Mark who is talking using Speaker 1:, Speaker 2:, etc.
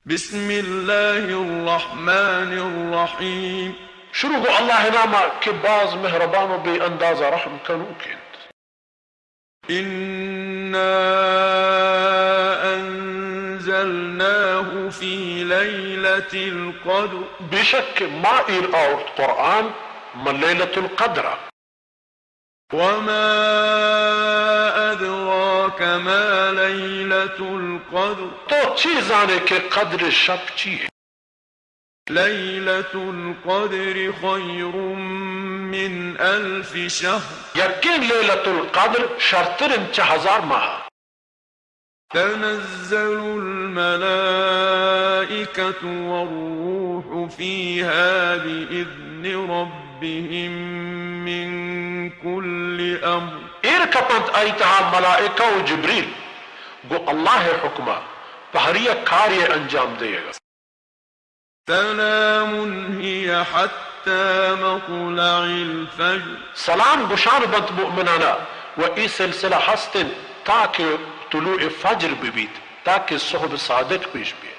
Speaker 1: بسم الله الرحمن الرحيم.
Speaker 2: شروع گو اللہ نامہ کہ باز مہربان و بے اندازہ رحم کنو کند.
Speaker 1: إنا أنزلناه في ليلة القدر.
Speaker 2: بے شک ما ایر آورد قرآن من لیلت القدر.
Speaker 1: وما أدراك ما ليلة القدر.
Speaker 2: تو چیز آنے کے قدر شب چیئے.
Speaker 1: ليلة القدر خير من 1000 شهر.
Speaker 2: یقین لیلت القدر شرطرن 4000 ماہ.
Speaker 1: تنزل الملائكة والروح فيها بإذن ربهم من كل أمر.
Speaker 2: ایر کپند ایتہا ملائکہ و جبریل گو اللہ حکمہ پہریہ کاریہ انجام دے گا.
Speaker 1: سلام هي حتى مطلع الفجر.
Speaker 2: سلام گشان بنت مؤمنانا و ای سلسلہ ہستن تاکہ طلوع فجر ببیت تاکہ صحب صادق پیش بھی.